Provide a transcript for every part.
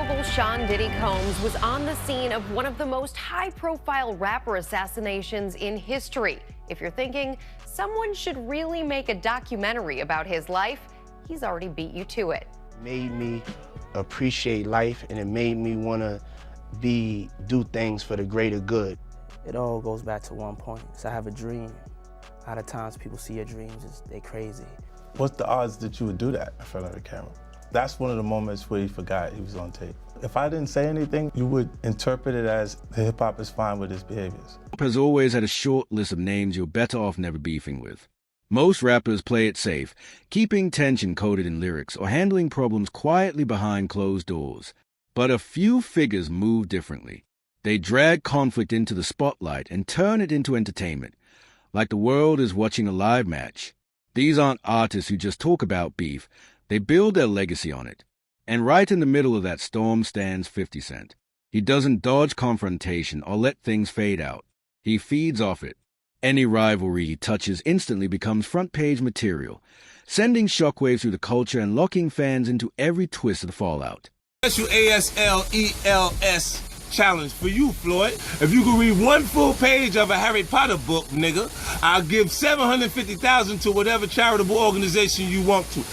mogul Sean Diddy Combs was on the scene of one of the most high-profile rapper assassinations in history. If you're thinking someone should really make a documentary about his life, he's already beat you to it. It made me appreciate life, and it made me want to do things for the greater good. It all goes back to one point. So I have a dream. A lot of times people see your dreams, they crazy. What's the odds that you would do that in front of the camera? That's one of the moments where he forgot he was on tape. If I didn't say anything, you would interpret it as hip-hop is fine with his behaviors. Has always had a short list of names you're better off never beefing with. Most rappers play it safe, keeping tension coded in lyrics or handling problems quietly behind closed doors. But a few figures move differently. They drag conflict into the spotlight and turn it into entertainment, like the world is watching a live match. These aren't artists who just talk about beef. They build their legacy on it. And right in the middle of that storm stands 50 Cent. He doesn't dodge confrontation or let things fade out. He feeds off it. Any rivalry he touches instantly becomes front-page material, sending shockwaves through the culture and locking fans into every twist of the fallout. Special ASLELS challenge for you, Floyd. If you can read one full page of a Harry Potter book, nigga, I'll give $750,000 to whatever charitable organization you want to.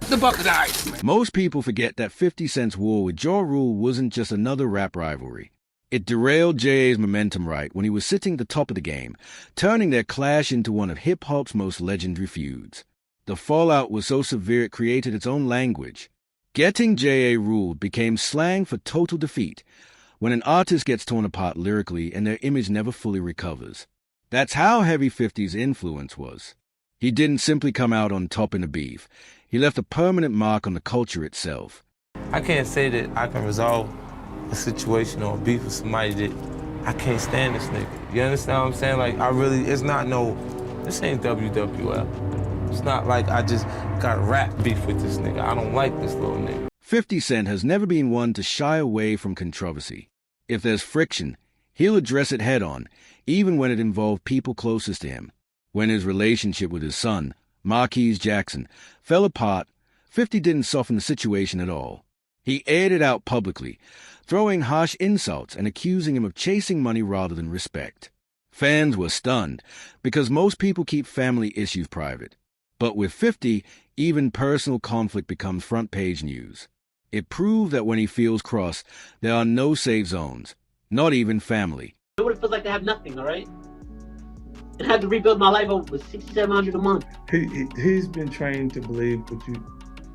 The bucket of ice, man. Most people forget that 50 Cent's war with Ja Rule wasn't just another rap rivalry. It derailed J.A.'s momentum right when he was sitting at the top of the game, turning their clash into one of hip-hop's most legendary feuds. The fallout was so severe it created its own language. Getting J.A. ruled became slang for total defeat, when an artist gets torn apart lyrically and their image never fully recovers. That's how heavy 50's influence was. He didn't simply come out on top in a beef. He left a permanent mark on the culture itself. I can't say that I can resolve a situation or a beef with somebody that I can't stand this nigga. You understand what I'm saying? Like, this ain't WWL. It's not like I just got rap beef with this nigga. I don't like this little nigga. 50 Cent has never been one to shy away from controversy. If there's friction, he'll address it head-on, even when it involved people closest to him. When his relationship with his son, Marquise Jackson, fell apart, 50 didn't soften the situation at all. He aired it out publicly, throwing harsh insults and accusing him of chasing money rather than respect. Fans were stunned, because most people keep family issues private. But with 50, even personal conflict becomes front-page news. It proved that when he feels cross, there are no safe zones, not even family. I know what it feels like to have nothing, all right? And I had to rebuild my life over $6,700 a month. He's been trained to believe what you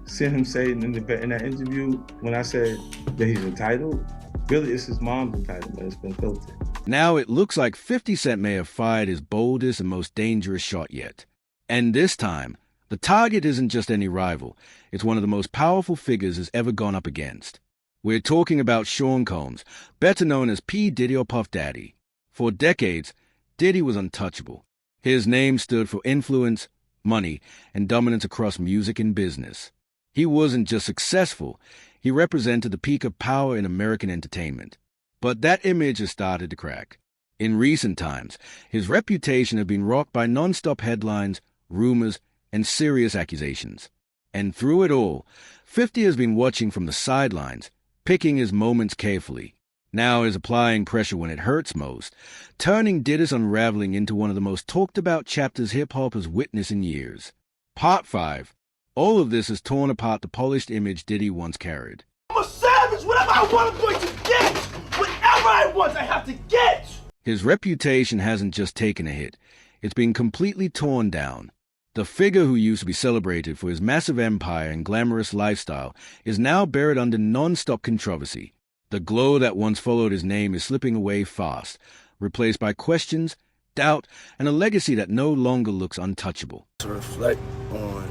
seen him say in that interview when I said that he's entitled. Really, it's his mom's entitlement. It's been filtered. Now it looks like 50 Cent may have fired his boldest and most dangerous shot yet. And this time, the target isn't just any rival. It's one of the most powerful figures he's ever gone up against. We're talking about Sean Combs, better known as P. Diddy or Puff Daddy. For decades, Diddy was untouchable. His name stood for influence, money, and dominance across music and business. He wasn't just successful, he represented the peak of power in American entertainment. But that image has started to crack. In recent times, his reputation had been rocked by non-stop headlines, rumors, and serious accusations. And through it all, 50 has been watching from the sidelines, picking his moments carefully. Now is applying pressure when it hurts most, turning Diddy's unraveling into one of the most talked-about chapters hip-hop has witnessed in years. Part 5. All of this has torn apart the polished image Diddy once carried. I'm a savage. Whatever I want, I'm going to get. Whatever I want, I have to get. His reputation hasn't just taken a hit. It's been completely torn down. The figure who used to be celebrated for his massive empire and glamorous lifestyle is now buried under non-stop controversy. The glow that once followed his name is slipping away fast, replaced by questions, doubt, and a legacy that no longer looks untouchable. To reflect on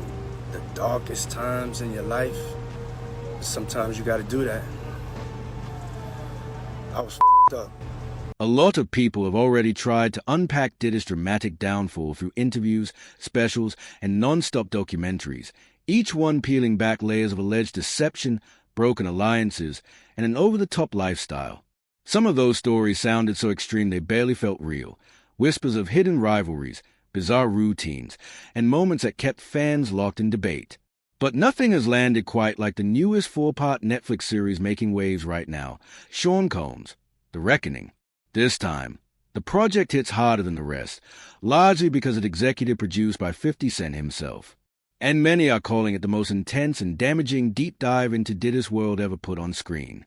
the darkest times in your life, sometimes you gotta do that. I was up. A lot of people have already tried to unpack Diddy's dramatic downfall through interviews, specials, and non-stop documentaries, each one peeling back layers of alleged deception, broken alliances, and an over-the-top lifestyle. Some of those stories sounded so extreme they barely felt real, whispers of hidden rivalries, bizarre routines, and moments that kept fans locked in debate. But nothing has landed quite like the newest four-part Netflix series making waves right now, Sean Combs, The Reckoning. This time, the project hits harder than the rest, largely because it's executive produced by 50 Cent himself. And many are calling it the most intense and damaging deep dive into Diddy's world ever put on screen.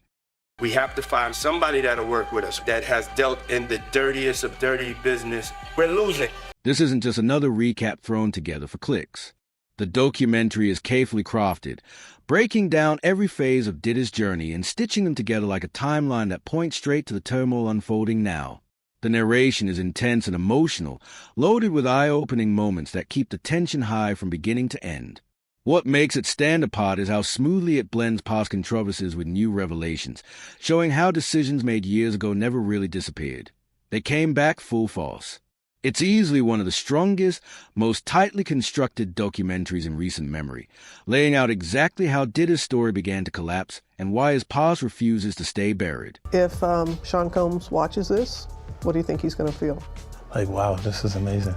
We have to find somebody that'll work with us that has dealt in the dirtiest of dirty business. We're losing. This isn't just another recap thrown together for clicks. The documentary is carefully crafted, breaking down every phase of Diddy's journey and stitching them together like a timeline that points straight to the turmoil unfolding now. The narration is intense and emotional, loaded with eye-opening moments that keep the tension high from beginning to end. What makes it stand apart is how smoothly it blends past controversies with new revelations, showing how decisions made years ago never really disappeared. They came back full force. It's easily one of the strongest, most tightly constructed documentaries in recent memory, laying out exactly how Diddy's story began to collapse and why his past refuses to stay buried. If Sean Combs watches this, what do you think he's going to feel? Like, wow, this is amazing.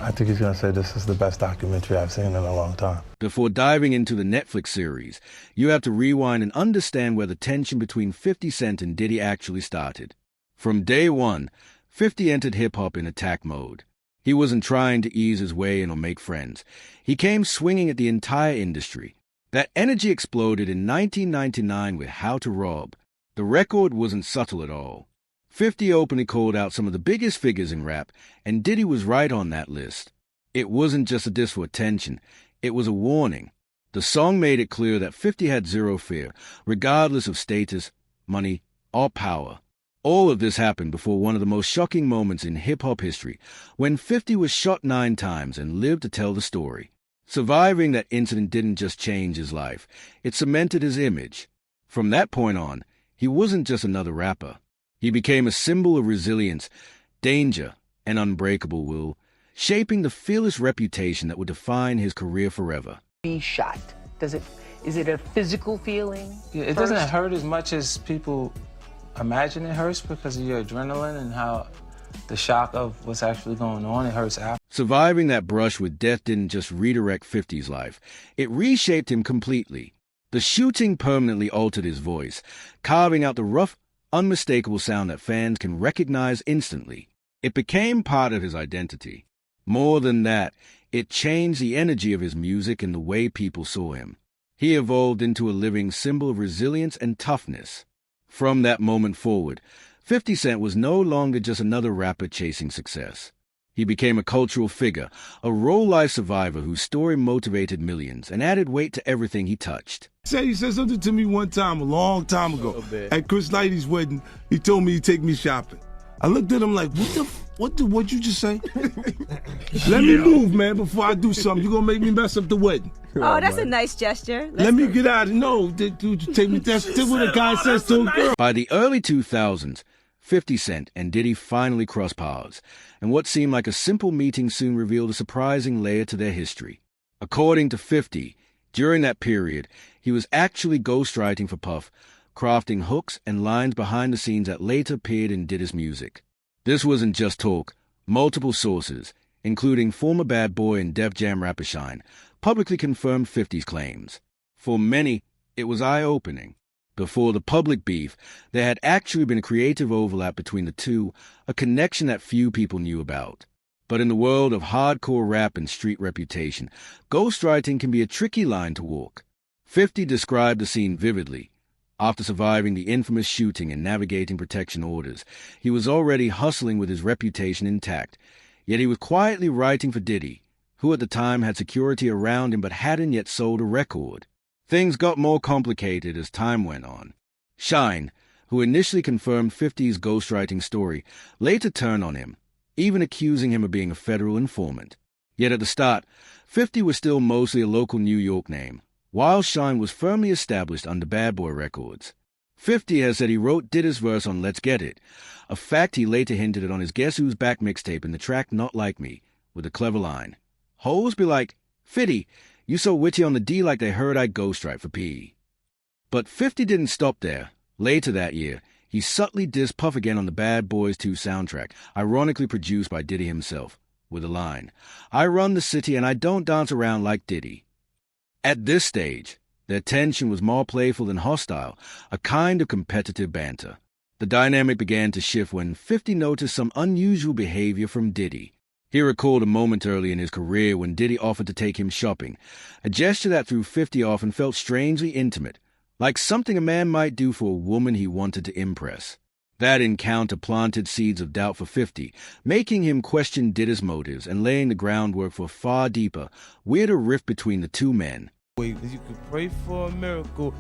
I think he's going to say this is the best documentary I've seen in a long time. Before diving into the Netflix series, you have to rewind and understand where the tension between 50 Cent and Diddy actually started. From day one, 50 entered hip-hop in attack mode. He wasn't trying to ease his way in or make friends. He came swinging at the entire industry. That energy exploded in 1999 with How to Rob. The record wasn't subtle at all. 50 openly called out some of the biggest figures in rap, and Diddy was right on that list. It wasn't just a diss for attention, it was a warning. The song made it clear that 50 had zero fear, regardless of status, money, or power. All of this happened before one of the most shocking moments in hip-hop history, when 50 was shot 9 times and lived to tell the story. Surviving that incident didn't just change his life, it cemented his image. From that point on, he wasn't just another rapper. He became a symbol of resilience, danger, and unbreakable will, shaping the fearless reputation that would define his career forever. Be shot. Is it a physical feeling? Yeah, it doesn't hurt as much as people imagine it hurts because of your adrenaline and how the shock of what's actually going on, it hurts after. Surviving that brush with death didn't just redirect 50's life, it reshaped him completely. The shooting permanently altered his voice, carving out the rough, unmistakable sound that fans can recognize instantly. It became part of his identity. More than that, it changed the energy of his music and the way people saw him. He evolved into a living symbol of resilience and toughness. From that moment forward, 50 Cent was no longer just another rapper chasing success. He became a cultural figure, a real-life survivor whose story motivated millions and added weight to everything he touched. He said something to me one time, a long time ago, at Chris Lighty's wedding. He told me he'd take me shopping. I looked at him like, what'd you just say? Let me move, man, before I do something. You're gonna make me mess up the wedding. Oh, that's a nice gesture. Let me get out of no, dude, take me. That's what a guy says to a girl. By the early 2000s, 50 Cent and Diddy finally crossed paths, and what seemed like a simple meeting soon revealed a surprising layer to their history. According to 50, during that period, he was actually ghostwriting for Puff, crafting hooks and lines behind the scenes that later appeared in Diddy's music. This wasn't just talk. Multiple sources, including former Bad Boy and Def Jam rapper Shine, publicly confirmed 50's claims. For many, it was eye-opening. Before the public beef, there had actually been a creative overlap between the two, a connection that few people knew about. But in the world of hardcore rap and street reputation, ghostwriting can be a tricky line to walk. 50 described the scene vividly. After surviving the infamous shooting and navigating protection orders, he was already hustling with his reputation intact. Yet he was quietly writing for Diddy, who at the time had security around him but hadn't yet sold a record. Things got more complicated as time went on. Shine, who initially confirmed 50's ghostwriting story, later turned on him, even accusing him of being a federal informant. Yet at the start, 50 was still mostly a local New York name, while Shine was firmly established under Bad Boy Records. 50 has said he wrote Diddy's verse on Let's Get It, a fact he later hinted at on his Guess Who's Back mixtape in the track Not Like Me, with a clever line. Hoes be like, 50, you so witty on the D like they heard I ghostwrite for P. But 50 didn't stop there. Later that year, he subtly dissed Puff again on the Bad Boys 2 soundtrack, ironically produced by Diddy himself, with a line, I run the city and I don't dance around like Diddy. At this stage, their tension was more playful than hostile, a kind of competitive banter. The dynamic began to shift when 50 noticed some unusual behavior from Diddy. He recalled a moment early in his career when Diddy offered to take him shopping, a gesture that threw 50 off and felt strangely intimate, like something a man might do for a woman he wanted to impress. That encounter planted seeds of doubt for 50, making him question Diddy's motives and laying the groundwork for a far deeper, weirder rift between the two men. Wait, you could pray for a miracle.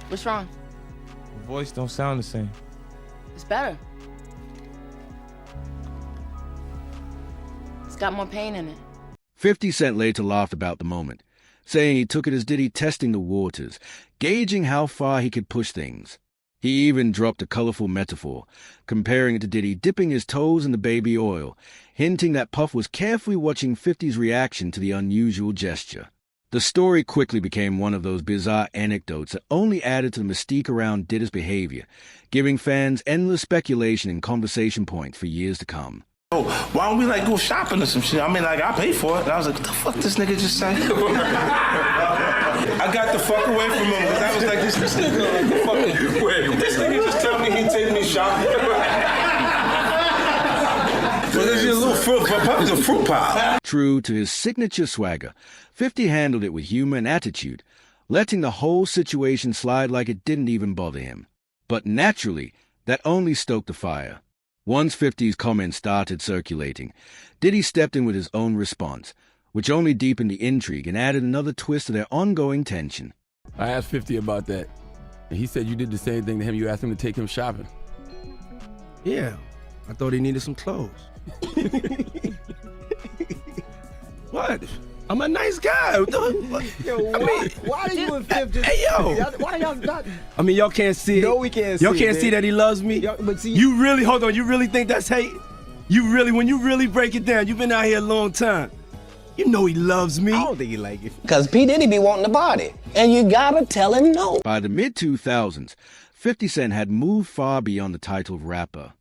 What's wrong? Your voice don't sound the same. It's better. It's got more pain in it. 50 Cent later laughed about the moment, saying he took it as Diddy testing the waters, gauging how far he could push things. He even dropped a colorful metaphor, comparing it to Diddy dipping his toes in the baby oil, hinting that Puff was carefully watching 50's reaction to the unusual gesture. The story quickly became one of those bizarre anecdotes that only added to the mystique around Diddy's behavior, giving fans endless speculation and conversation points for years to come. Oh, why don't we like go shopping or some shit? I mean, like, I pay for it. And I was like, what the fuck this nigga just say? I got the fuck away from him because I was like, this nigga like the fucking, wait, this nigga just tell me he'd take me shopping. So there's your little fruit, Puppy's a fruit pie. True to his signature swagger, 50 handled it with humor and attitude, letting the whole situation slide like it didn't even bother him. But naturally, that only stoked the fire. Once 50's comments started circulating, Diddy stepped in with his own response, which only deepened the intrigue and added another twist to their ongoing tension. I asked 50 about that, and he said you did the same thing to him. You asked him to take him shopping. Yeah, I thought he needed some clothes. What? I'm a nice guy. Yo, why are you and 50? Hey, yo. Why y'all not? I mean, y'all can't see it. No, we can't see Y'all can't it, see man. that he loves me. But see, you really, hold on, you really think that's hate? You really, when you really break it down, you've been out here a long time. You know he loves me. I don't think he like it. Because P. Diddy be wanting the body, and you gotta tell him no. By the mid-2000s, 50 Cent had moved far beyond the title of rapper.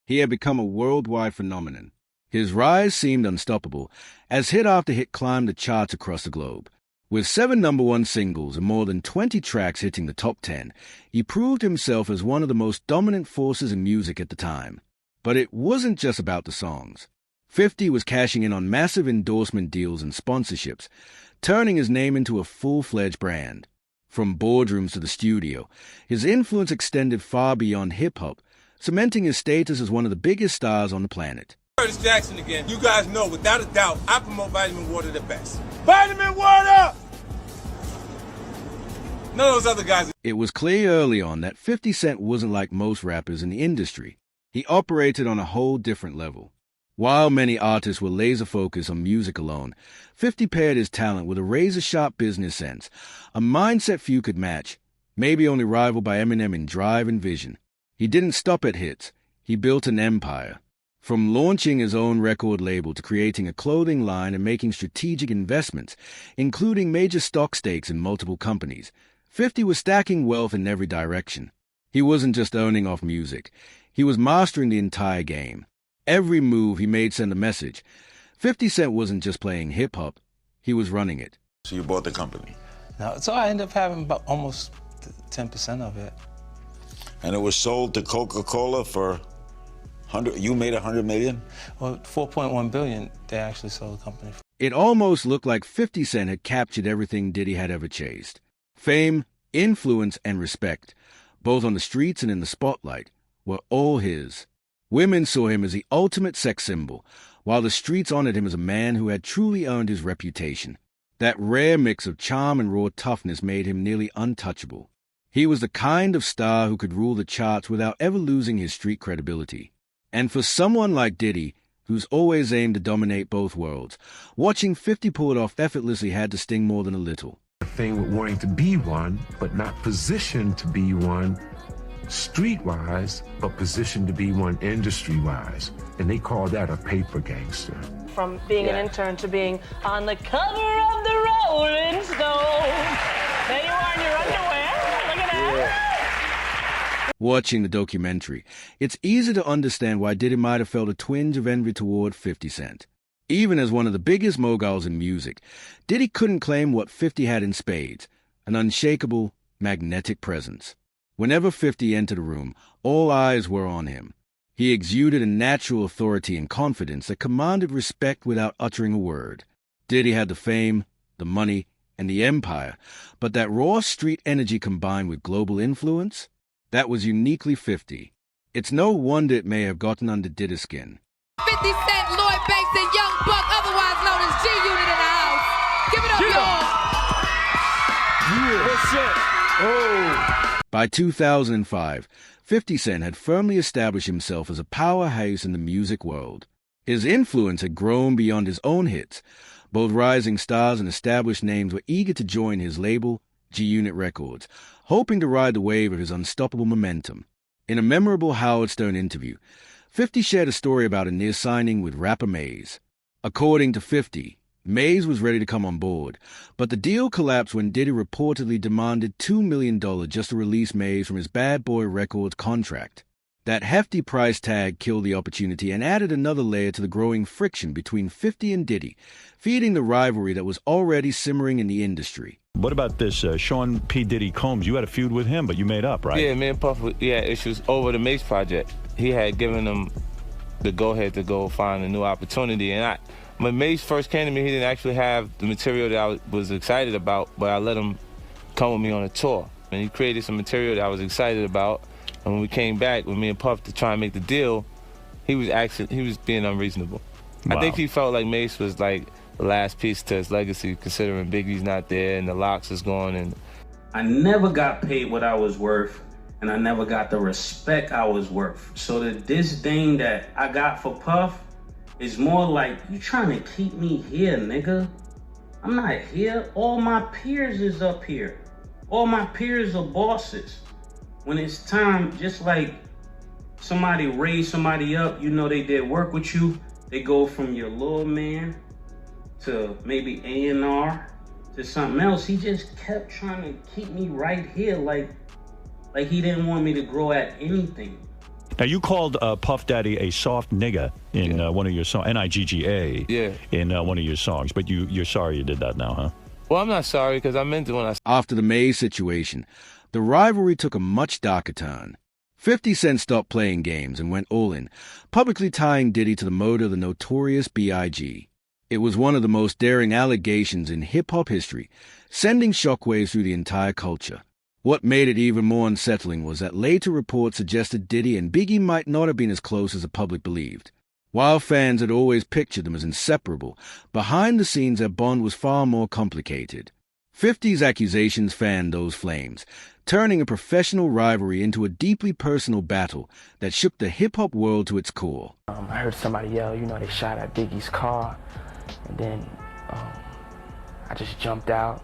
He had become a worldwide phenomenon. His rise seemed unstoppable, as hit after hit climbed the charts across the globe. With 7 #1 singles and more than 20 tracks hitting the top 10, he proved himself as one of the most dominant forces in music at the time. But it wasn't just about the songs. 50 was cashing in on massive endorsement deals and sponsorships, turning his name into a full-fledged brand. From boardrooms to the studio, his influence extended far beyond hip-hop, cementing his status as one of the biggest stars on the planet. Curtis Jackson again. You guys know, without a doubt, I promote vitamin water the best. Vitamin water! None of those other guys. It was clear early on that 50 Cent wasn't like most rappers in the industry. He operated on a whole different level. While many artists were laser-focused on music alone, 50 paired his talent with a razor-sharp business sense, a mindset few could match, maybe only rivaled by Eminem in drive and vision. He didn't stop at hits. He built an empire. From launching his own record label to creating a clothing line and making strategic investments, including major stock stakes in multiple companies, 50 was stacking wealth in every direction. He wasn't just earning off music. He was mastering the entire game. Every move he made sent a message. 50 Cent wasn't just playing hip-hop. He was running it. So you bought the company? No, so I ended up having about almost 10% of it. And it was sold to Coca-Cola for... You made $100 million? Well, $4.1 billion, they actually sold the company for. It almost looked like 50 Cent had captured everything Diddy had ever chased. Fame, influence, and respect, both on the streets and in the spotlight, were all his. Women saw him as the ultimate sex symbol, while the streets honored him as a man who had truly earned his reputation. That rare mix of charm and raw toughness made him nearly untouchable. He was the kind of star who could rule the charts without ever losing his street credibility. And for someone like Diddy, who's always aimed to dominate both worlds, watching 50 pull it off effortlessly had to sting more than a little. The thing with wanting to be one, but not positioned to be one street-wise, but positioned to be one industry-wise. And they call that a paper gangster. From being an intern to being on the cover of the Rolling Stone. There you are in your underwear. Look at that. Watching the documentary, it's easy to understand why Diddy might have felt a twinge of envy toward 50 Cent. Even as one of the biggest moguls in music, Diddy couldn't claim what 50 had in spades, an unshakable, magnetic presence. Whenever 50 entered a room, all eyes were on him. He exuded a natural authority and confidence that commanded respect without uttering a word. Diddy had the fame, the money, and the empire, but that raw street energy combined with global influence, that was uniquely 50. It's no wonder it may have gotten under Diddy's skin. 50 Cent, Lloyd Banks, and Young Buck, otherwise known as G-Unit in the house. Give it up, y'all. Yeah. What's up? Oh. By 2005, 50 Cent had firmly established himself as a powerhouse in the music world. His influence had grown beyond his own hits. Both rising stars and established names were eager to join his label, G-Unit Records, hoping to ride the wave of his unstoppable momentum. In a memorable Howard Stern interview, 50 shared a story about a near signing with rapper Maze. According to 50, Maze was ready to come on board, but the deal collapsed when Diddy reportedly demanded $2 million just to release Maze from his Bad Boy Records contract. That hefty price tag killed the opportunity and added another layer to the growing friction between 50 and Diddy, feeding the rivalry that was already simmering in the industry. What about this, Sean P. Diddy Combs? You had a feud with him, but you made up, right? Yeah, me and Puff, we had issues over the Mace project. He had given him the go-ahead to go find a new opportunity. And when Mace first came to me, he didn't actually have the material that I was excited about, but I let him come with me on a tour. And he created some material that I was excited about. And when we came back with me and Puff to try and make the deal, he was being unreasonable. Wow. I think he felt like Mace was like the last piece to his legacy, considering Biggie's not there and the Locks is gone. And I never got paid what I was worth, and I never got the respect I was worth. So the disdain that I got for Puff is more like, you trying to keep me here, nigga. I'm not here. All my peers is up here. All my peers are bosses. When it's time, just like somebody raised somebody up, you know they did work with you, they go from your little man to maybe A&R to something else. He just kept trying to keep me right here, like he didn't want me to grow at anything. Now, you called Puff Daddy a soft nigga in one of your songs, N-I-G-G-A, in one of your songs, but you're sorry you did that now, huh? Well, I'm not sorry, because I meant it when I... After the Maze situation, the rivalry took a much darker turn. 50 Cent stopped playing games and went all in, publicly tying Diddy to the murder of the notorious B.I.G. It was one of the most daring allegations in hip-hop history, sending shockwaves through the entire culture. What made it even more unsettling was that later reports suggested Diddy and Biggie might not have been as close as the public believed. While fans had always pictured them as inseparable, behind the scenes their bond was far more complicated. 50's accusations fanned those flames, turning a professional rivalry into a deeply personal battle that shook the hip-hop world to its core. I heard somebody yell, they shot at Biggie's car, and then I just jumped out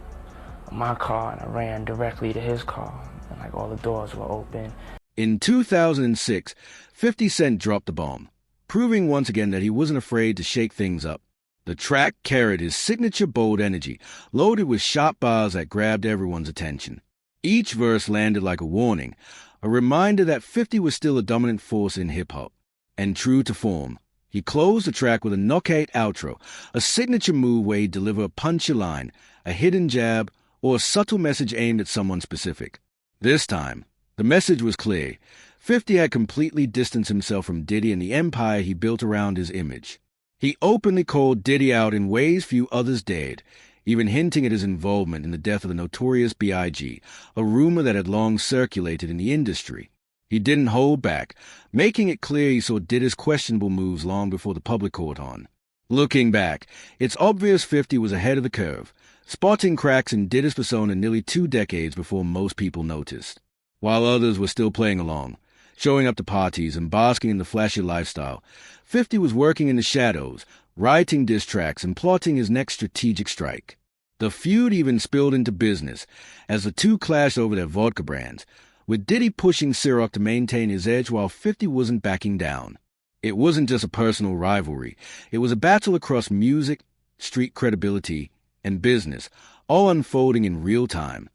of my car and I ran directly to his car, and all the doors were open. In 2006, 50 Cent dropped the bomb, proving once again that he wasn't afraid to shake things up. The track carried his signature bold energy, loaded with sharp bars that grabbed everyone's attention. Each verse landed like a warning, a reminder that 50 was still a dominant force in hip-hop. And true to form, he closed the track with a knockout outro, a signature move where he'd deliver a punchy line, a hidden jab, or a subtle message aimed at someone specific. This time, the message was clear. 50 had completely distanced himself from Diddy and the empire he built around his image. He openly called Diddy out in ways few others dared, even hinting at his involvement in the death of the notorious B.I.G., a rumor that had long circulated in the industry. He didn't hold back, making it clear he saw Diddy's questionable moves long before the public caught on. Looking back, it's obvious 50 was ahead of the curve, spotting cracks in Diddy's persona nearly 2 decades before most people noticed. While others were still playing along, showing up to parties and basking in the flashy lifestyle, 50 was working in the shadows, writing diss tracks and plotting his next strategic strike. The feud even spilled into business, as the two clashed over their vodka brands, with Diddy pushing Ciroc to maintain his edge while 50 wasn't backing down. It wasn't just a personal rivalry, it was a battle across music, street credibility, and business, all unfolding in real time.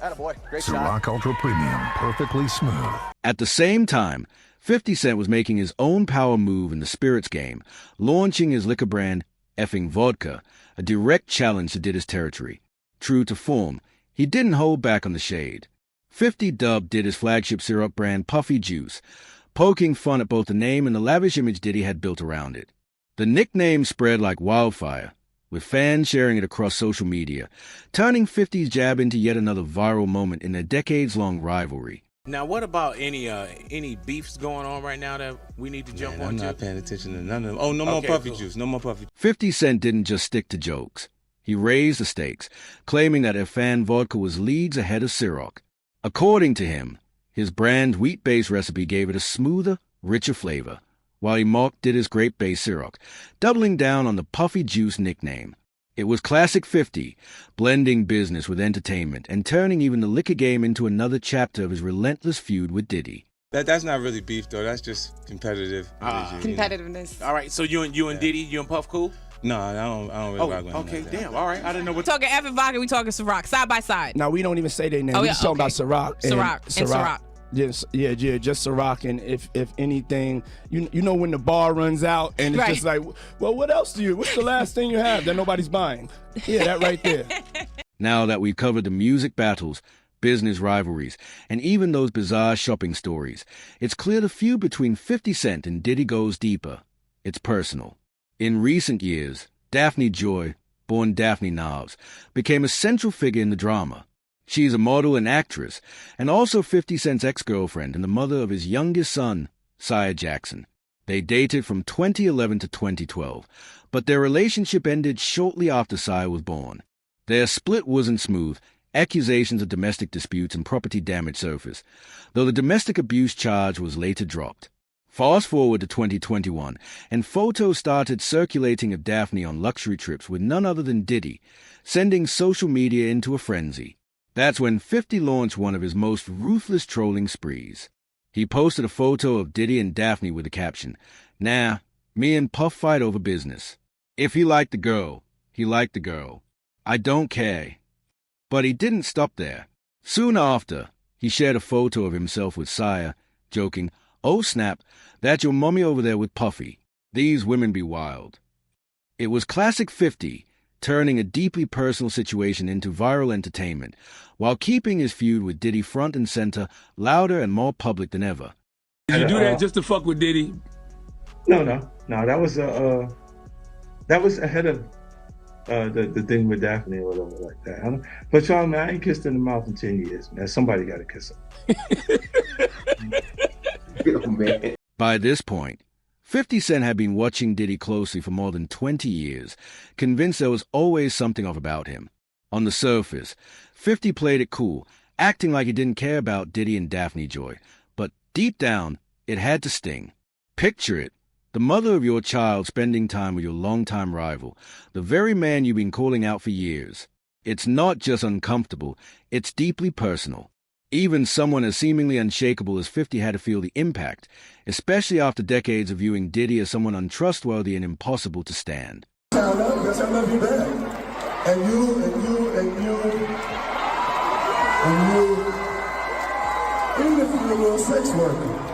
Attaboy. Great Ciroc shot. Ultra Premium, perfectly smooth. At the same time, 50 Cent was making his own power move in the spirits game, launching his liquor brand, Effing Vodka, a direct challenge to Diddy's territory. True to form, he didn't hold back on the shade. 50 dubbed Diddy's flagship syrup brand Puffy Juice, poking fun at both the name and the lavish image Diddy had built around it. The nickname spread like wildfire, with fans sharing it across social media, turning 50's jab into yet another viral moment in their decades-long rivalry. Now, what about any beefs going on right now that we need to jump on? I'm not paying attention to none of them. Oh, no more Puffy Juice. No more Puffy. 50 Cent didn't just stick to jokes. He raised the stakes, claiming that Effing Vodka was leagues ahead of Ciroc. According to him, his brand wheat-based recipe gave it a smoother, richer flavor, while he mocked Diddy's grape-based Ciroc, doubling down on the Puffy Juice nickname. It was classic 50, blending business with entertainment and turning even the liquor game into another chapter of his relentless feud with Diddy. That's not really beef, though. That's just competitive. Competitiveness. All right, so you and Diddy, you and Puff cool? No, I don't really rock with him. Okay, damn. All right, I didn't know what. Talking Effing Vodka, we talking Ciroc, side by side. Now, we don't even say their name. Oh, We yeah, just talking about Ciroc. Ciroc. Yes, yeah, just Ciroc. And if anything, you know when the bar runs out and it's just like, well, what else do you? What's the last thing you have that nobody's buying? Yeah, that right there. Now that we've covered the music battles, business rivalries, and even those bizarre shopping stories, it's clear the feud between 50 Cent and Diddy goes deeper. It's personal. In recent years, Daphne Joy, born Daphne Knobs, became a central figure in the drama. She's a model and actress, and also 50 Cent's ex-girlfriend and the mother of his youngest son, Sia Jackson. They dated from 2011 to 2012, but their relationship ended shortly after Sia was born. Their split wasn't smooth. Accusations of domestic disputes and property damage surfaced, though the domestic abuse charge was later dropped. Fast forward to 2021, and photos started circulating of Daphne on luxury trips with none other than Diddy, sending social media into a frenzy. That's when 50 launched one of his most ruthless trolling sprees. He posted a photo of Diddy and Daphne with the caption, "Nah, me and Puff fight over business. If he liked the girl, he liked the girl. I don't care." But he didn't stop there. Soon after, he shared a photo of himself with Sia, joking, "Oh snap, that's your mommy over there with Puffy. These women be wild." It was classic 50, turning a deeply personal situation into viral entertainment, while keeping his feud with Diddy front and center, louder and more public than ever. Did you do that just to fuck with Diddy? No. That was ahead of the thing with Daphne or whatever like that. But y'all, man, I ain't kissed in the mouth in 10 years, man. Somebody got to kiss him. By this point, 50 Cent had been watching Diddy closely for more than 20 years, convinced there was always something off about him. On the surface, 50 played it cool, acting like he didn't care about Diddy and Daphne Joy. But deep down, it had to sting. Picture it. The mother of your child spending time with your longtime rival, the very man you've been calling out for years. It's not just uncomfortable, it's deeply personal. Even someone as seemingly unshakable as 50 had to feel the impact, especially after decades of viewing Diddy as someone untrustworthy and impossible to stand. I love you back. And you. Even if you're a little sex worker.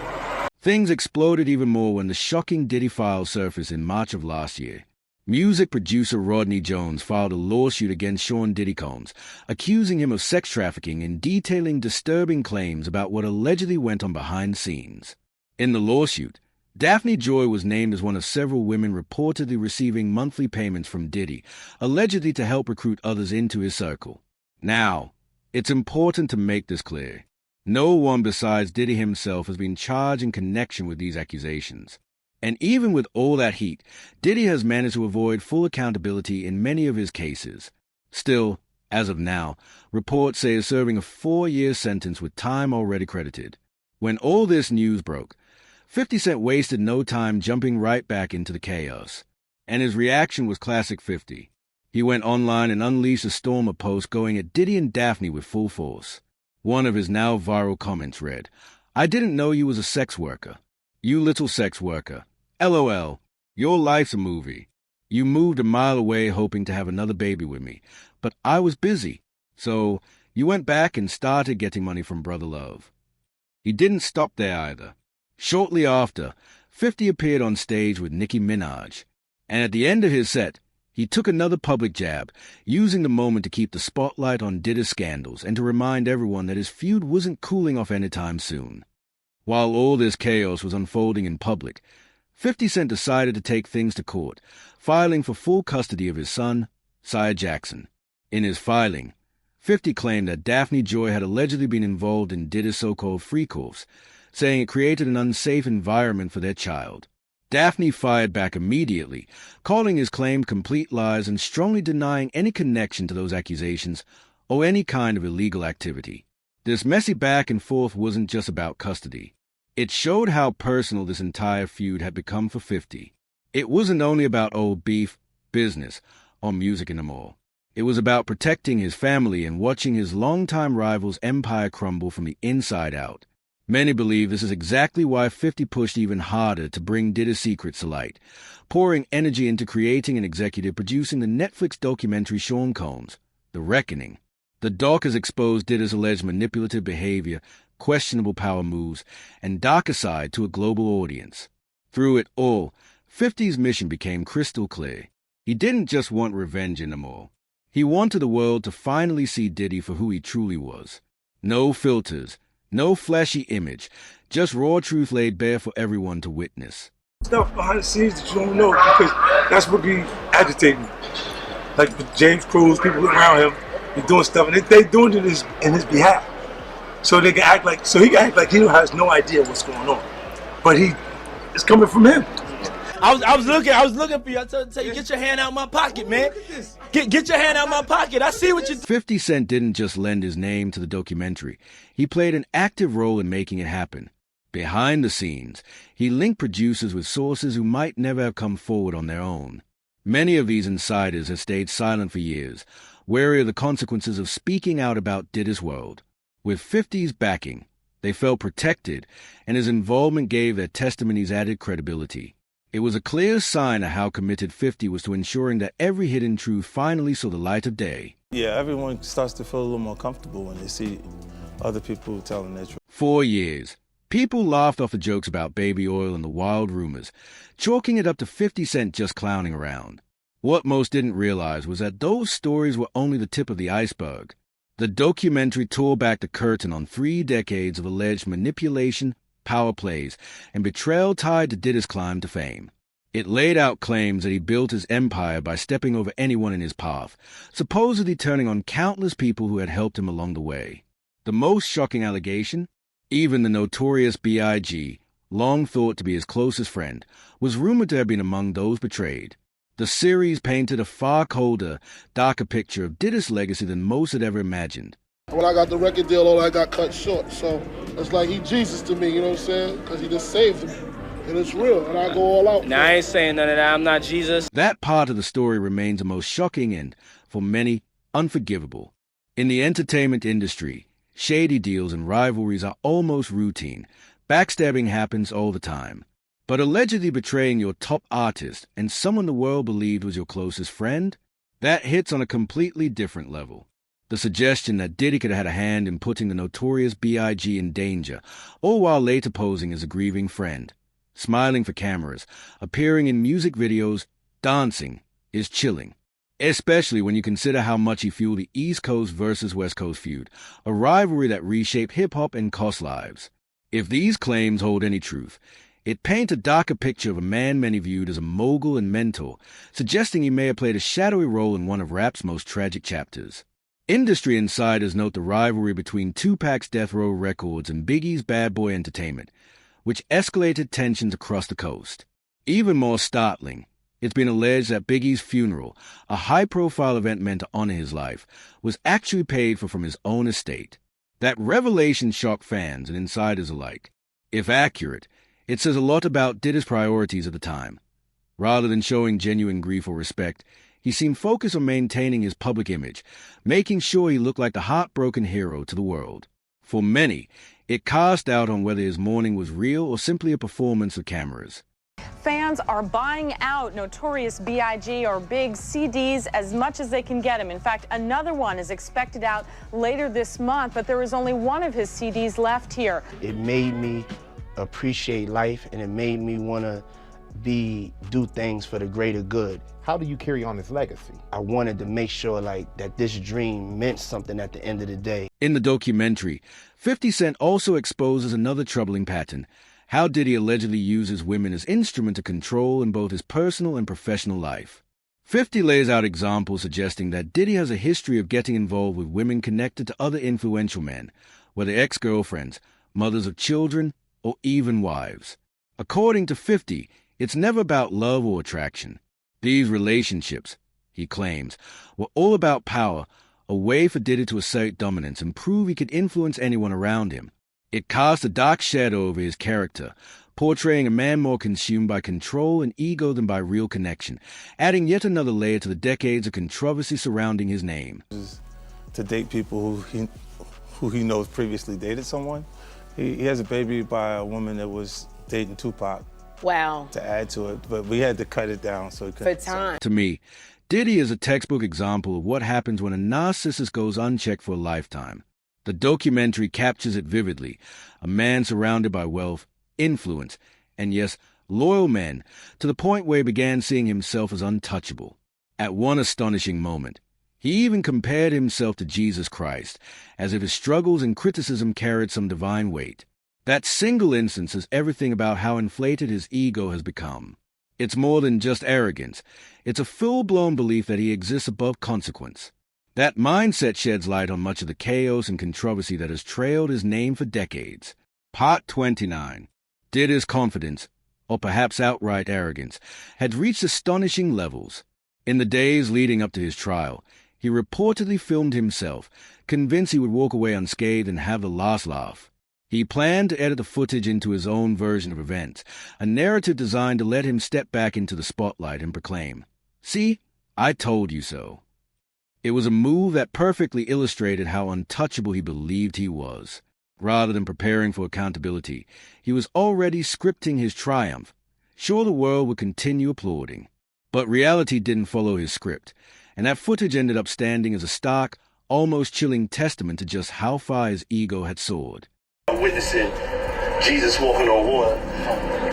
Things exploded even more when the shocking Diddy files surfaced in March of last year. Music producer Rodney Jones filed a lawsuit against Sean Diddy Combs, accusing him of sex trafficking and detailing disturbing claims about what allegedly went on behind the scenes. In the lawsuit, Daphne Joy was named as one of several women reportedly receiving monthly payments from Diddy, allegedly to help recruit others into his circle. Now, it's important to make this clear. No one besides Diddy himself has been charged in connection with these accusations. And even with all that heat, Diddy has managed to avoid full accountability in many of his cases. Still, as of now, reports say he's serving a 4-year sentence with time already credited. When all this news broke, 50 Cent wasted no time jumping right back into the chaos. And his reaction was classic 50. He went online and unleashed a storm of posts going at Diddy and Daphne with full force. One of his now viral comments read, "I didn't know you was a sex worker. You little sex worker. LOL. Your life's a movie. You moved a mile away hoping to have another baby with me, but I was busy. So you went back and started getting money from Brother Love." He didn't stop there either. Shortly after, 50 appeared on stage with Nicki Minaj. And at the end of his set, he took another public jab, using the moment to keep the spotlight on Diddy's scandals and to remind everyone that his feud wasn't cooling off anytime soon. While all this chaos was unfolding in public, 50 Cent decided to take things to court, filing for full custody of his son, Sia Jackson. In his filing, 50 claimed that Daphne Joy had allegedly been involved in Diddy's so-called freak-offs, saying it created an unsafe environment for their child. Daphne fired back immediately, calling his claim complete lies and strongly denying any connection to those accusations or any kind of illegal activity. This messy back and forth wasn't just about custody. It showed how personal this entire feud had become for 50. It wasn't only about old beef, business, or music anymore. It was about protecting his family and watching his longtime rival's empire crumble from the inside out. Many believe this is exactly why 50 pushed even harder to bring Diddy's secrets to light, pouring energy into creating and executive producing the Netflix documentary Sean Combs, The Reckoning. The doc has exposed Diddy's alleged manipulative behavior, questionable power moves, and darker side to a global audience. Through it all, 50's mission became crystal clear. He didn't just want revenge anymore. He wanted the world to finally see Diddy for who he truly was. No filters, no flashy image, just raw truth laid bare for everyone to witness. Stuff behind the scenes that you don't know, because that's what be agitating. Like with James Cruz, people around him, be doing stuff, and they doing it in his behalf. So they can act like, so he can act like he has no idea what's going on, but it's coming from him. I was looking for you. I told you, get your hand out my pocket, man. Get your hand out my pocket. I see what you. 50 Cent didn't just lend his name to the documentary. He played an active role in making it happen. Behind the scenes, he linked producers with sources who might never have come forward on their own. Many of these insiders have stayed silent for years, wary of the consequences of speaking out about Diddy's world. With 50's backing, they felt protected, and his involvement gave their testimonies added credibility. It was a clear sign of how committed 50 was to ensuring that every hidden truth finally saw the light of day. Yeah, everyone starts to feel a little more comfortable when they see other people telling their truth. 4 years. People laughed off the jokes about baby oil and the wild rumors, chalking it up to 50 Cent just clowning around. What most didn't realize was that those stories were only the tip of the iceberg. The documentary tore back the curtain on 3 decades of alleged manipulation, power plays, and betrayal tied to Diddy's climb to fame. It laid out claims that he built his empire by stepping over anyone in his path, supposedly turning on countless people who had helped him along the way. The most shocking allegation? Even the notorious B.I.G., long thought to be his closest friend, was rumored to have been among those betrayed. The series painted a far colder, darker picture of Diddy's legacy than most had ever imagined. When I got the record deal, all I got cut short. So it's like he Jesus to me, you know what I'm saying? Because he just saved him. And it's real, and I go all out. Now, I ain't saying none of that. I'm not Jesus. That part of the story remains the most shocking and, for many, unforgivable. In the entertainment industry, shady deals and rivalries are almost routine. Backstabbing happens all the time. But allegedly betraying your top artist and someone the world believed was your closest friend? That hits on a completely different level. The suggestion that Diddy could have had a hand in putting the notorious B.I.G. in danger, all while later posing as a grieving friend, smiling for cameras, appearing in music videos, dancing, is chilling. Especially when you consider how much he fueled the East Coast versus West Coast feud, a rivalry that reshaped hip-hop and cost lives. If these claims hold any truth, it paints a darker picture of a man many viewed as a mogul and mentor, suggesting he may have played a shadowy role in one of rap's most tragic chapters. Industry insiders note the rivalry between Tupac's Death Row Records and Biggie's Bad Boy Entertainment, which escalated tensions across the coast. Even more startling, it's been alleged that Biggie's funeral, a high-profile event meant to honor his life, was actually paid for from his own estate. That revelation shocked fans and insiders alike. If accurate, it says a lot about Diddy's priorities at the time. Rather than showing genuine grief or respect, he seemed focused on maintaining his public image, making sure he looked like the heartbroken hero to the world. For many, it cast doubt on whether his mourning was real or simply a performance of cameras. Fans are buying out Notorious B.I.G. or Big CDs as much as they can get them. In fact, another one is expected out later this month, but there is only one of his CDs left here. It made me appreciate life, and it made me want to do things for the greater good. How do you carry on his legacy? I wanted to make sure that this dream meant something at the end of the day. In the documentary, 50 Cent also exposes another troubling pattern: how Diddy allegedly uses women as instruments of control in both his personal and professional life. 50 lays out examples suggesting that Diddy has a history of getting involved with women connected to other influential men, whether ex-girlfriends, mothers of children, or even wives. According to 50, it's never about love or attraction. These relationships, he claims, were all about power, a way for Diddy to assert dominance and prove he could influence anyone around him. It cast a dark shadow over his character, portraying a man more consumed by control and ego than by real connection, adding yet another layer to the decades of controversy surrounding his name. To date people who he knows previously dated someone. He has a baby by a woman that was dating Tupac. Wow. To add to it, but we had to cut it down so he couldn't. For time. To me, Diddy is a textbook example of what happens when a narcissist goes unchecked for a lifetime. The documentary captures it vividly: a man surrounded by wealth, influence, and yes, loyal men, to the point where he began seeing himself as untouchable. At one astonishing moment, he even compared himself to Jesus Christ, as if his struggles and criticism carried some divine weight. That single instance is everything about how inflated his ego has become. It's more than just arrogance. It's a full-blown belief that he exists above consequence. That mindset sheds light on much of the chaos and controversy that has trailed his name for decades. Part 29. Diddy's confidence, or perhaps outright arrogance, had reached astonishing levels. In the days leading up to his trial, he reportedly filmed himself, convinced he would walk away unscathed and have the last laugh. He planned to edit the footage into his own version of events, a narrative designed to let him step back into the spotlight and proclaim, "See, I told you so." It was a move that perfectly illustrated how untouchable he believed he was. Rather than preparing for accountability, he was already scripting his triumph. Sure, the world would continue applauding. But reality didn't follow his script, and that footage ended up standing as a stark, almost chilling testament to just how far his ego had soared. Witnessing Jesus walking on water,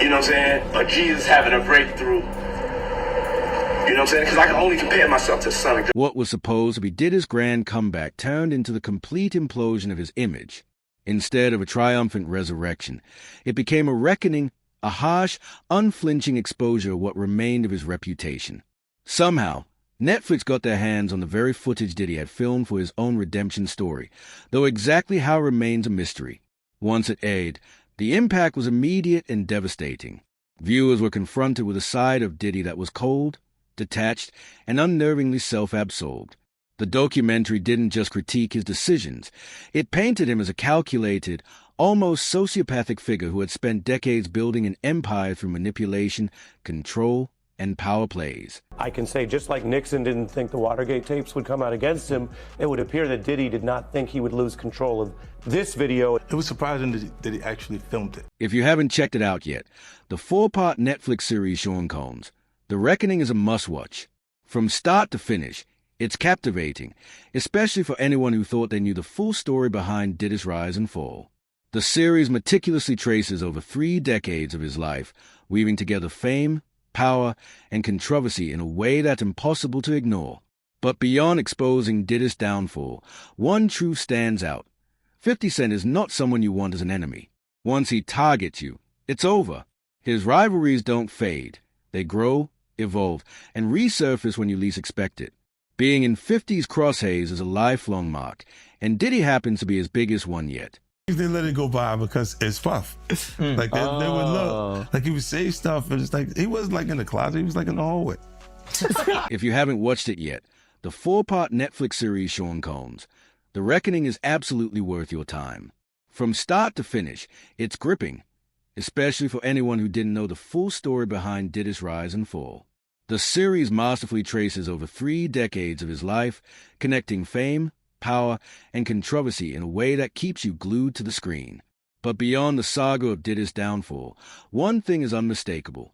you know what I'm saying? Or Jesus having a breakthrough, you know what I'm saying? Because I can only compare myself to Sonic. What was supposed to be Diddy's grand comeback turned into the complete implosion of his image. Instead of a triumphant resurrection, it became a reckoning, a harsh, unflinching exposure of what remained of his reputation. Somehow, Netflix got their hands on the very footage Diddy had filmed for his own redemption story, though exactly how remains a mystery. Once it aired, the impact was immediate and devastating. Viewers were confronted with a side of Diddy that was cold, detached, and unnervingly self-absorbed. The documentary didn't just critique his decisions. It painted him as a calculated, almost sociopathic figure who had spent decades building an empire through manipulation, control, and power plays. I can say, just like Nixon didn't think the Watergate tapes would come out against him, it would appear that Diddy did not think he would lose control of this video. It was surprising that he actually filmed it. If you haven't checked it out yet, the 4-part Netflix series Sean Combs, The Reckoning, is a must-watch. From start to finish, it's captivating, especially for anyone who thought they knew the full story behind Diddy's rise and fall. The series meticulously traces over 3 decades of his life, weaving together fame, power, and controversy in a way that's impossible to ignore. But beyond exposing Diddy's downfall, one truth stands out. 50 Cent is not someone you want as an enemy. Once he targets you, it's over. His rivalries don't fade. They grow, evolve, and resurface when you least expect it. Being in 50's crosshairs is a lifelong mark, and Diddy happens to be his biggest one yet. They let it go by because it's Puff. Like they would look. Like he would say stuff, and it's like he wasn't like in the closet, he was like in the hallway. If you haven't watched it yet, the 4-part Netflix series Sean Combs, The Reckoning, is absolutely worth your time. From start to finish, it's gripping, especially for anyone who didn't know the full story behind Diddy's rise and fall. The series masterfully traces over 3 decades of his life, connecting fame, power, and controversy in a way that keeps you glued to the screen. But beyond the saga of Diddy's downfall, one thing is unmistakable.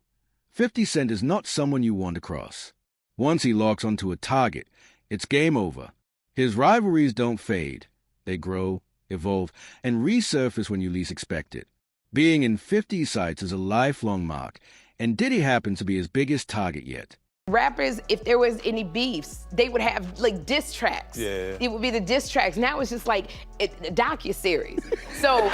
50 Cent is not someone you want to cross. Once he locks onto a target, it's game over. His rivalries don't fade. They grow, evolve, and resurface when you least expect it. Being in 50 sights is a lifelong mark, and Diddy happens to be his biggest target yet. Rappers, if there was any beefs, they would have like diss tracks. Yeah. It would be the diss tracks. Now it's just like a docuseries. So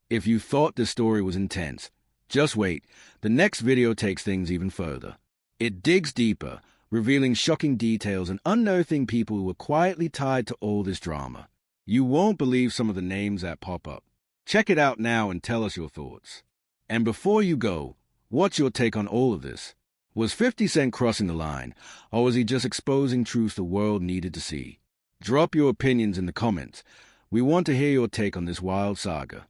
If you thought this story was intense, just wait. The next video takes things even further. It digs deeper, revealing shocking details and unearthing people who were quietly tied to all this drama. You won't believe some of the names that pop up. Check it out now and tell us your thoughts. And before you go, what's your take on all of this? Was 50 Cent crossing the line, or was he just exposing truth the world needed to see? Drop your opinions in the comments. We want to hear your take on this wild saga.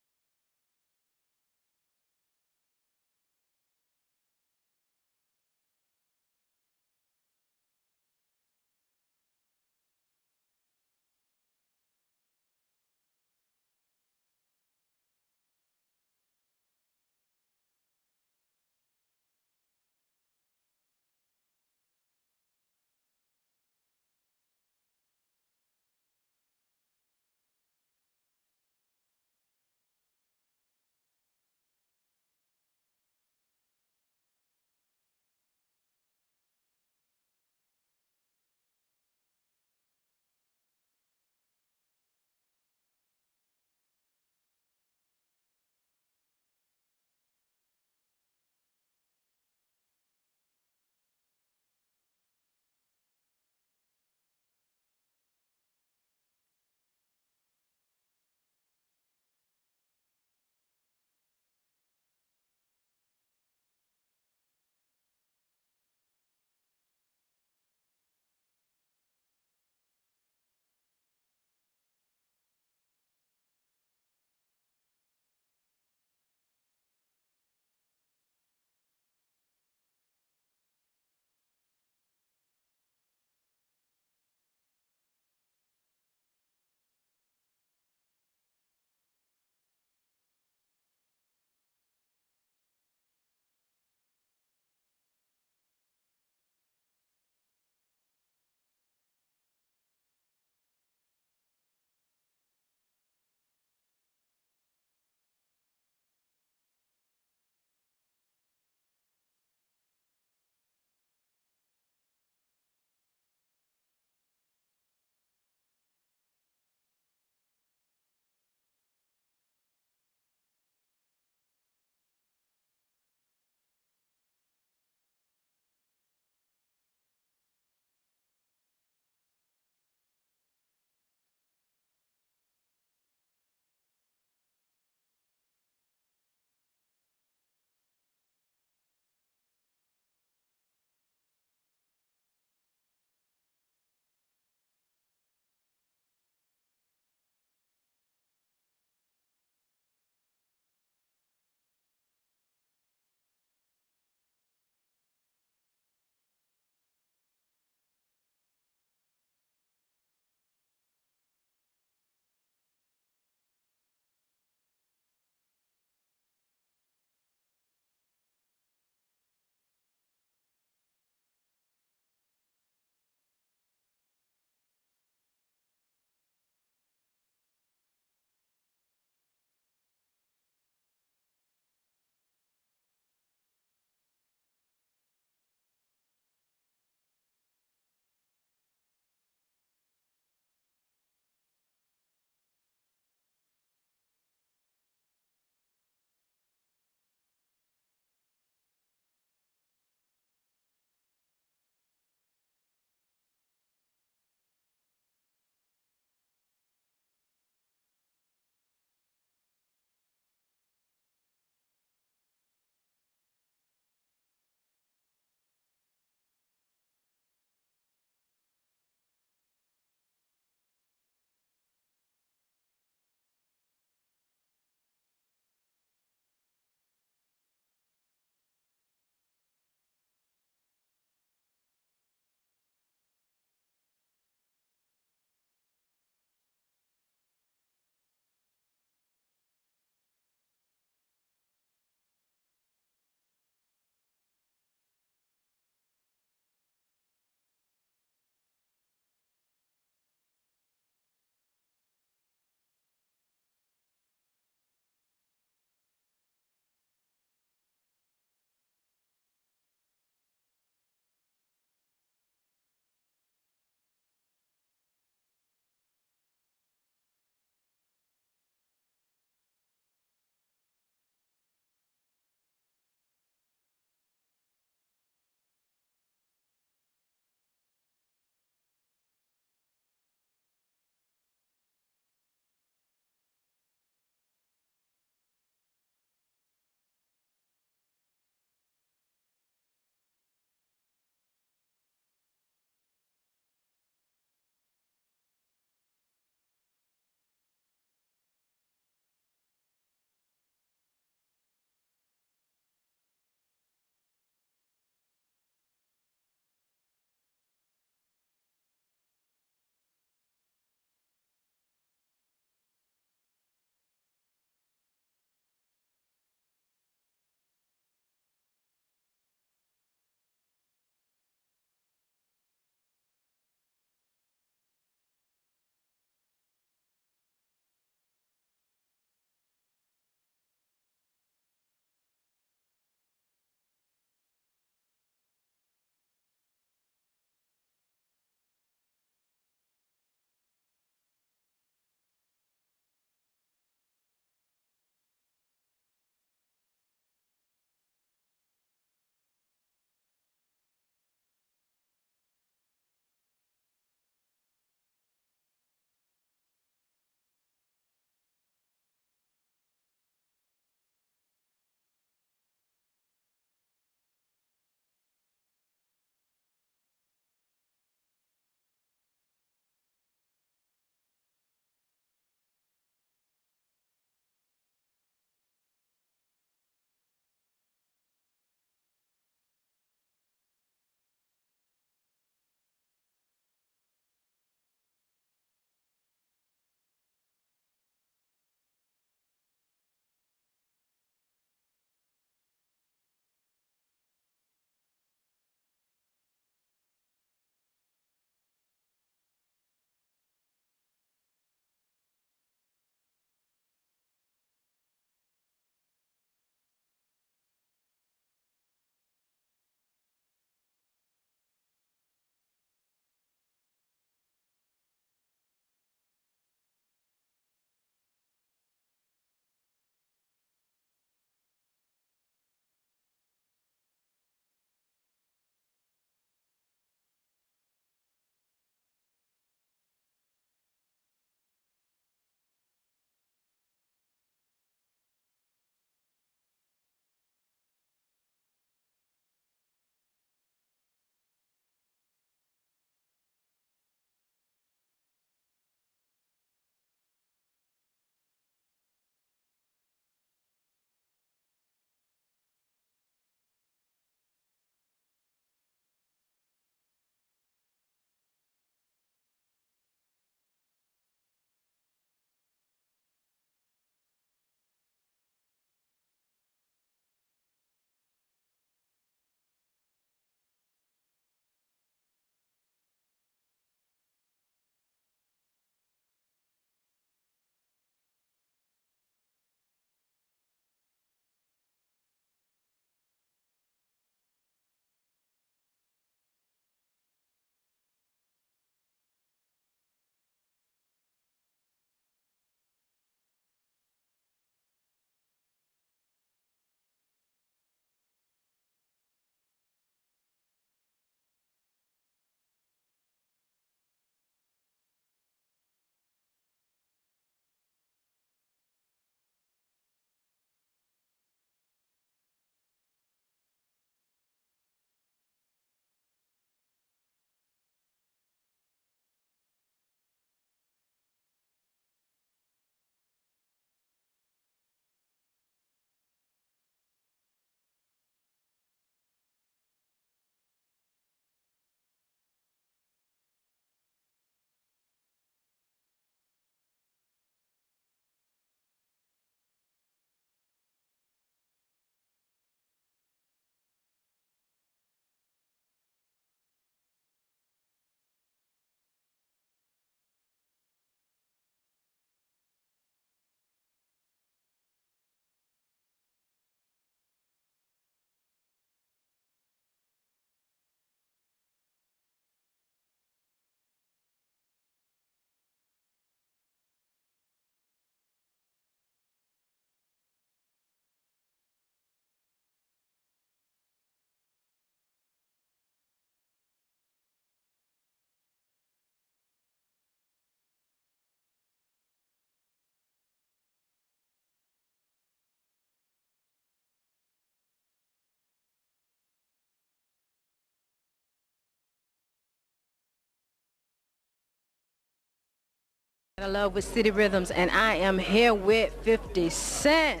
The Love with City Rhythms, and I am here with 50 Cent.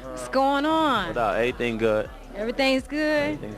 What's going on? Everything good. Everything's good? Everything's